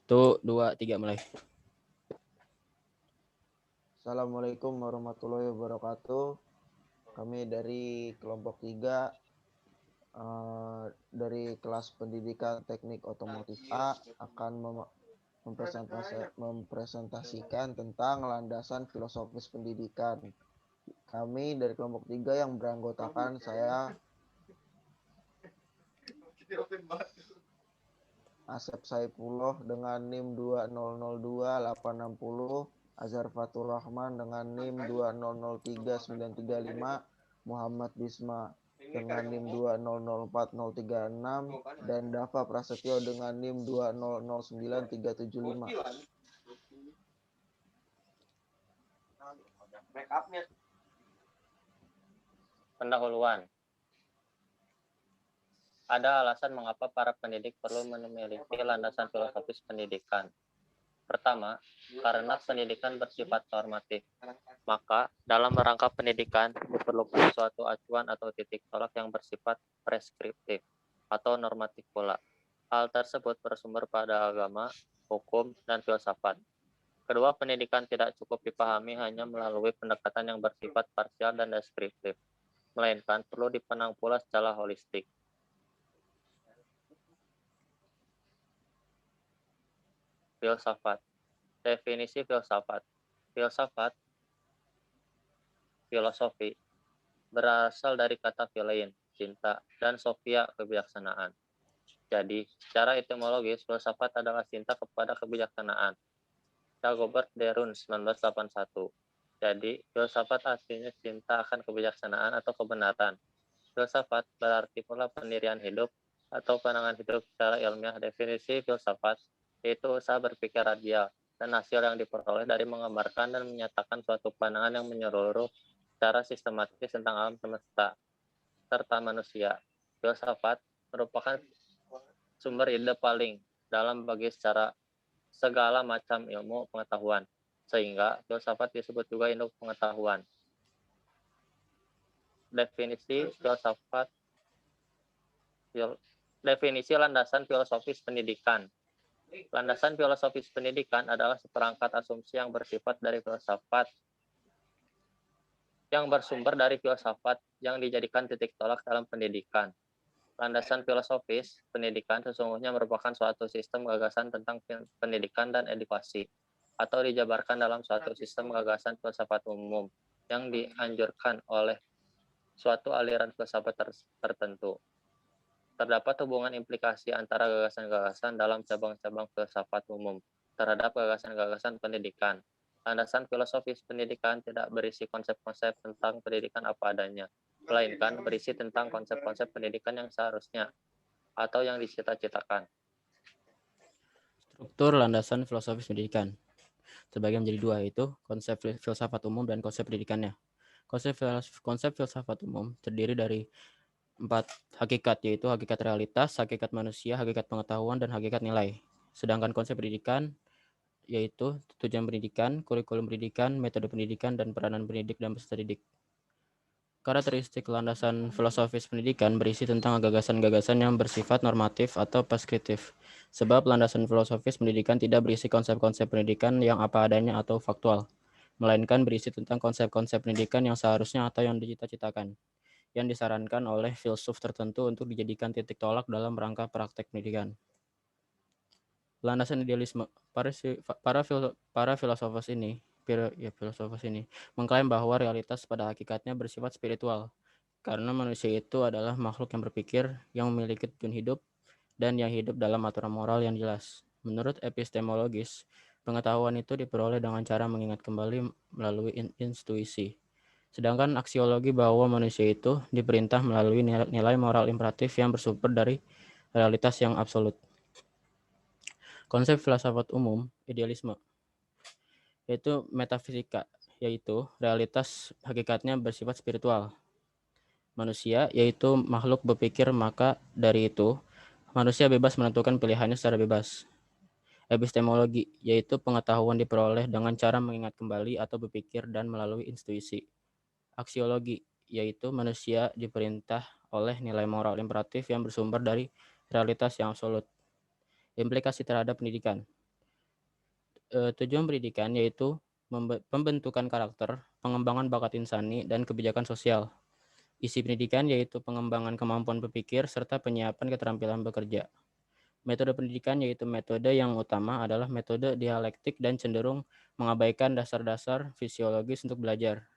1, 2, 3 mulai. Assalamualaikum warahmatullahi wabarakatuh. Kami dari kelompok 3 dari kelas pendidikan teknik otomotif A akan mempresentasikan tentang landasan filosofis pendidikan. Kami dari kelompok 3 yang beranggotakan saya Asep Saipullah dengan NIM 2002860, Azhar Fatur Rahman dengan NIM 2003935, Muhammad Bisma dengan NIM 2004036, dan Dava Prasetyo dengan NIM 2009375. Pendahuluan. Ada alasan mengapa para pendidik perlu memiliki landasan filosofis pendidikan. Pertama, karena pendidikan bersifat normatif. Maka, dalam rangka pendidikan diperlukan suatu acuan atau titik tolak yang bersifat preskriptif atau normatif pula. Hal tersebut bersumber pada agama, hukum, dan filsafat. Kedua, pendidikan tidak cukup dipahami hanya melalui pendekatan yang bersifat parsial dan deskriptif, melainkan perlu dipandang pula secara holistik. Filsafat. Definisi filsafat. Filsafat, filosofi, berasal dari kata philein, cinta, dan sophia, kebijaksanaan. Jadi, secara etimologis, filsafat adalah cinta kepada kebijaksanaan. Dagobert Derun, 1981. Jadi, filsafat artinya cinta akan kebijaksanaan atau kebenaran. Filsafat berarti pula pendirian hidup atau pandangan hidup secara ilmiah. Definisi filsafat yaitu usaha berpikir radial dan hasil yang diperoleh dari menggambarkan dan menyatakan suatu pandangan yang menyeluruh secara sistematis tentang alam semesta serta manusia. Filsafat merupakan sumber ide paling dalam bagi secara segala macam ilmu pengetahuan, sehingga filsafat disebut juga induk pengetahuan. Definisi filsafat. Definisi landasan filosofis pendidikan. Landasan filosofis pendidikan adalah seperangkat asumsi yang bersifat dari filsafat yang bersumber dari filsafat yang dijadikan titik tolak dalam pendidikan. Landasan filosofis pendidikan sesungguhnya merupakan suatu sistem gagasan tentang pendidikan dan edukasi, atau dijabarkan dalam suatu sistem gagasan filsafat umum yang dianjurkan oleh suatu aliran filsafat tertentu. Terdapat hubungan implikasi antara gagasan-gagasan dalam cabang-cabang filsafat umum terhadap gagasan-gagasan pendidikan. Landasan filosofis pendidikan tidak berisi konsep-konsep tentang pendidikan apa adanya, melainkan berisi tentang konsep-konsep pendidikan yang seharusnya atau yang dicita-citakan. Struktur landasan filosofis pendidikan terbagi menjadi dua, yaitu konsep filsafat umum dan konsep pendidikannya. Konsep filsafat umum terdiri dari 4 hakikat, yaitu hakikat realitas, hakikat manusia, hakikat pengetahuan, dan hakikat nilai. Sedangkan konsep pendidikan yaitu tujuan pendidikan, kurikulum pendidikan, metode pendidikan, dan peranan pendidik dan peserta didik. Karakteristik landasan filosofis pendidikan berisi tentang gagasan-gagasan yang bersifat normatif atau preskriptif. Sebab landasan filosofis pendidikan tidak berisi konsep-konsep pendidikan yang apa adanya atau faktual, melainkan berisi tentang konsep-konsep pendidikan yang seharusnya atau yang dicita-citakan, yang disarankan oleh filsuf tertentu untuk dijadikan titik tolak dalam rangka praktek pendidikan. Landasan idealisme. Para filosofis ini mengklaim bahwa realitas pada hakikatnya bersifat spiritual, karena manusia itu adalah makhluk yang berpikir, yang memiliki tujuan hidup, dan yang hidup dalam aturan moral yang jelas. Menurut epistemologis, pengetahuan itu diperoleh dengan cara mengingat kembali melalui intuisi. Sedangkan aksiologi bahwa manusia itu diperintah melalui nilai moral imperatif yang bersumber dari realitas yang absolut. Konsep filsafat umum, idealisme, yaitu metafisika, yaitu realitas hakikatnya bersifat spiritual. Manusia, yaitu makhluk berpikir, maka dari itu, manusia bebas menentukan pilihannya secara bebas. Epistemologi, yaitu pengetahuan diperoleh dengan cara mengingat kembali atau berpikir dan melalui intuisi. Aksiologi, yaitu manusia diperintah oleh nilai moral imperatif yang bersumber dari realitas yang absolut. Implikasi terhadap pendidikan. Tujuan pendidikan yaitu pembentukan karakter, pengembangan bakat insani, dan kebijakan sosial. Isi pendidikan yaitu pengembangan kemampuan berpikir serta penyiapan keterampilan bekerja. Metode pendidikan yaitu metode yang utama adalah metode dialektik dan cenderung mengabaikan dasar-dasar fisiologis untuk belajar.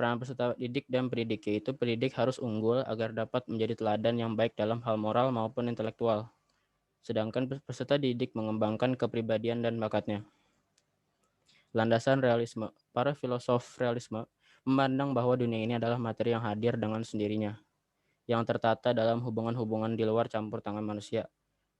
Peran peserta didik dan pendidik yaitu pendidik harus unggul agar dapat menjadi teladan yang baik dalam hal moral maupun intelektual. Sedangkan peserta didik mengembangkan kepribadian dan bakatnya. Landasan realisme. Para filosof realisme memandang bahwa dunia ini adalah materi yang hadir dengan sendirinya, yang tertata dalam hubungan-hubungan di luar campur tangan manusia.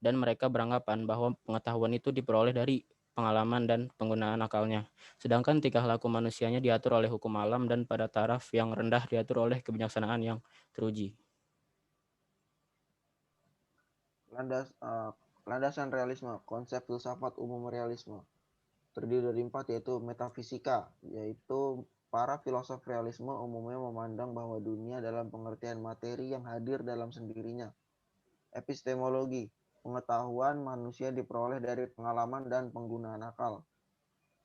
Dan mereka beranggapan bahwa pengetahuan itu diperoleh dari pengalaman dan penggunaan akalnya. Sedangkan tingkah laku manusianya diatur oleh hukum alam dan pada taraf yang rendah diatur oleh kebijaksanaan yang teruji. Landasan realisme, konsep filsafat umum realisme. Terdiri dari 4 yaitu metafisika, yaitu para filosof realisme umumnya memandang bahwa dunia dalam pengertian materi yang hadir dalam sendirinya. Epistemologi, pengetahuan manusia diperoleh dari pengalaman dan penggunaan akal.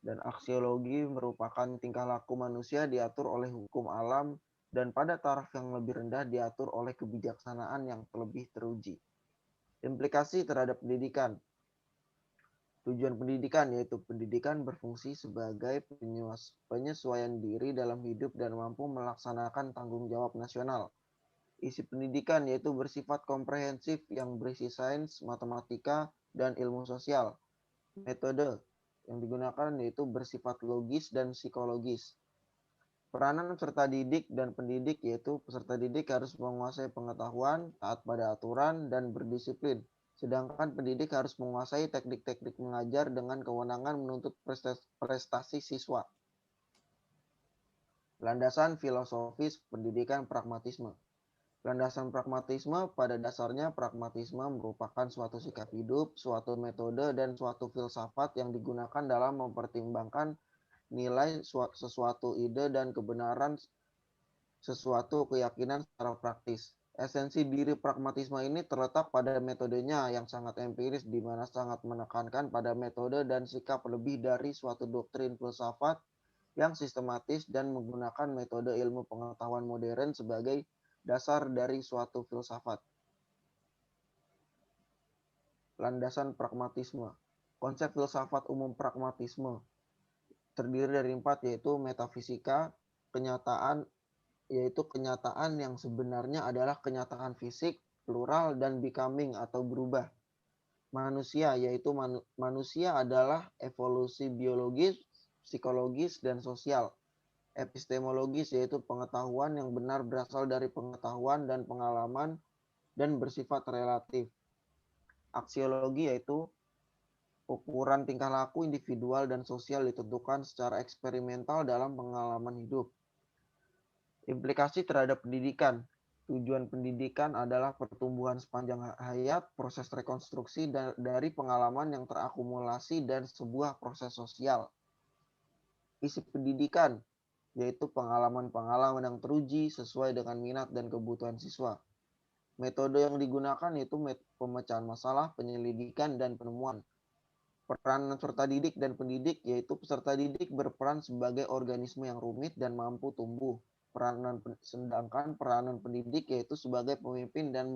Dan aksiologi merupakan tingkah laku manusia diatur oleh hukum alam dan pada taraf yang lebih rendah diatur oleh kebijaksanaan yang lebih teruji. Implikasi terhadap pendidikan. Tujuan pendidikan yaitu pendidikan berfungsi sebagai penyesuaian diri dalam hidup dan mampu melaksanakan tanggung jawab nasional. Isi pendidikan yaitu bersifat komprehensif yang berisi sains, matematika, dan ilmu sosial. Metode yang digunakan yaitu bersifat logis dan psikologis. Peranan peserta didik dan pendidik yaitu peserta didik harus menguasai pengetahuan, taat pada aturan, dan berdisiplin. Sedangkan pendidik harus menguasai teknik-teknik mengajar dengan kewenangan menuntut prestasi siswa. Landasan filosofis pendidikan pragmatisme. Landasan pragmatisme pada dasarnya pragmatisme merupakan suatu sikap hidup, suatu metode, dan suatu filsafat yang digunakan dalam mempertimbangkan nilai sesuatu ide dan kebenaran sesuatu keyakinan secara praktis. Esensi diri pragmatisme ini terletak pada metodenya yang sangat empiris di mana sangat menekankan pada metode dan sikap lebih dari suatu doktrin filsafat yang sistematis dan menggunakan metode ilmu pengetahuan modern sebagai dasar dari suatu filsafat. Landasan pragmatisme. Konsep filsafat umum pragmatisme terdiri dari 4 yaitu metafisika, kenyataan yaitu kenyataan yang sebenarnya adalah kenyataan fisik, plural, dan becoming atau berubah. Manusia yaitu manusia adalah evolusi biologis, psikologis, dan sosial. Epistemologis yaitu pengetahuan yang benar berasal dari pengetahuan dan pengalaman dan bersifat relatif. Aksiologi yaitu ukuran tingkah laku individual dan sosial ditentukan secara eksperimental dalam pengalaman hidup. Implikasi terhadap pendidikan. Tujuan pendidikan adalah pertumbuhan sepanjang hayat, proses rekonstruksi dari pengalaman yang terakumulasi dan sebuah proses sosial. Isi pendidikan, yaitu pengalaman-pengalaman yang teruji sesuai dengan minat dan kebutuhan siswa. Metode yang digunakan yaitu pemecahan masalah, penyelidikan, dan penemuan. Peran peserta didik dan pendidik yaitu peserta didik berperan sebagai organisme yang rumit dan mampu tumbuh. Sedangkan peranan pendidik yaitu sebagai pemimpin dan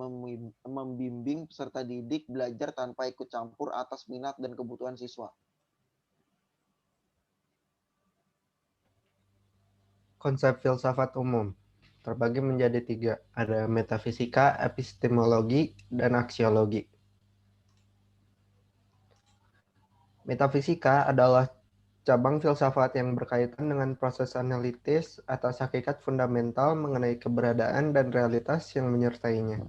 membimbing peserta didik belajar tanpa ikut campur atas minat dan kebutuhan siswa. Konsep filsafat umum terbagi menjadi 3, ada metafisika, epistemologi, dan aksiologi. Metafisika adalah cabang filsafat yang berkaitan dengan proses analitis atas hakikat fundamental mengenai keberadaan dan realitas yang menyertainya.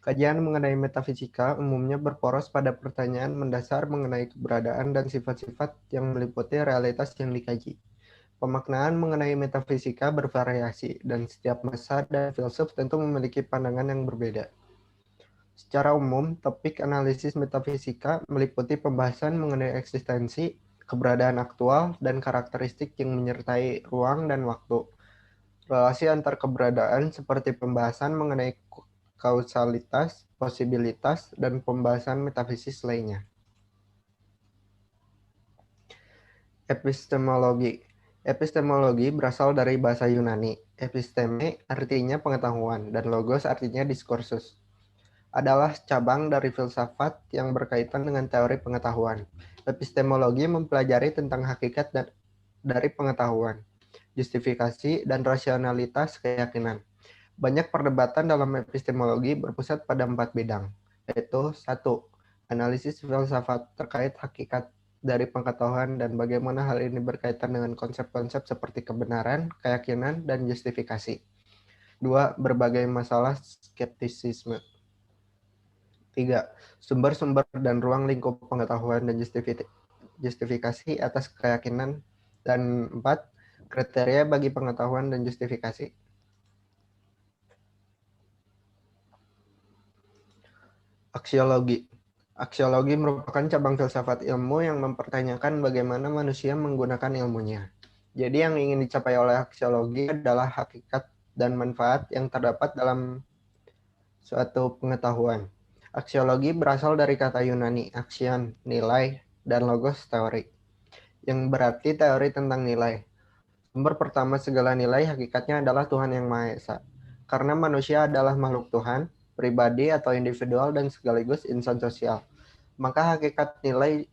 Kajian mengenai metafisika umumnya berporos pada pertanyaan mendasar mengenai keberadaan dan sifat-sifat yang meliputi realitas yang dikaji. Pemaknaan mengenai metafisika bervariasi, dan setiap masa dan filsuf tentu memiliki pandangan yang berbeda. Secara umum, topik analisis metafisika meliputi pembahasan mengenai eksistensi, keberadaan aktual, dan karakteristik yang menyertai ruang dan waktu. Relasi antar keberadaan seperti pembahasan mengenai kausalitas, posibilitas, dan pembahasan metafisis lainnya. Epistemologi. Epistemologi berasal dari bahasa Yunani. Episteme artinya pengetahuan dan logos artinya diskursus. Adalah cabang dari filsafat yang berkaitan dengan teori pengetahuan. Epistemologi mempelajari tentang hakikat dari pengetahuan, justifikasi, dan rasionalitas keyakinan. Banyak perdebatan dalam epistemologi berpusat pada 4 bidang, yaitu 1. Analisis filsafat terkait hakikat dari pengetahuan dan bagaimana hal ini berkaitan dengan konsep-konsep seperti kebenaran, keyakinan, dan justifikasi. 2. Berbagai masalah skeptisisme. 3. Sumber-sumber dan ruang lingkup pengetahuan dan justifikasi atas keyakinan. Dan 4. Kriteria bagi pengetahuan dan justifikasi. Aksiologi. Aksiologi merupakan cabang filsafat ilmu yang mempertanyakan bagaimana manusia menggunakan ilmunya. Jadi yang ingin dicapai oleh aksiologi adalah hakikat dan manfaat yang terdapat dalam suatu pengetahuan. Aksiologi berasal dari kata Yunani, axion, nilai, dan logos, teori, yang berarti teori tentang nilai. Sumber pertama segala nilai hakikatnya adalah Tuhan Yang Maha Esa. Karena manusia adalah makhluk Tuhan, pribadi atau individual dan sekaligus insan sosial. Maka hakikat nilai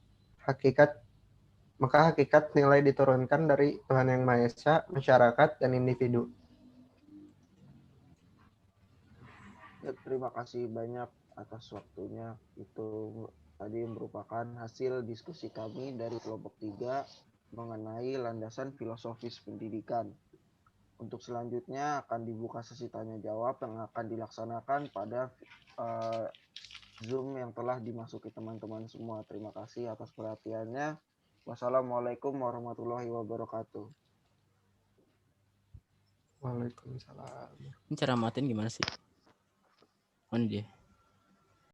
diturunkan dari Tuhan Yang Maha Esa, masyarakat, dan individu. Ya, terima kasih banyak atas waktunya. Itu tadi merupakan hasil diskusi kami dari kelompok 3 mengenai landasan filosofis pendidikan. Untuk selanjutnya akan dibuka sesi tanya jawab yang akan dilaksanakan pada Zoom yang telah dimasuki teman-teman semua. Terima kasih atas perhatiannya. Wassalamualaikum warahmatullahi wabarakatuh. Waalaikumsalam. Ini cara matiin gimana sih? Oh, ini dia.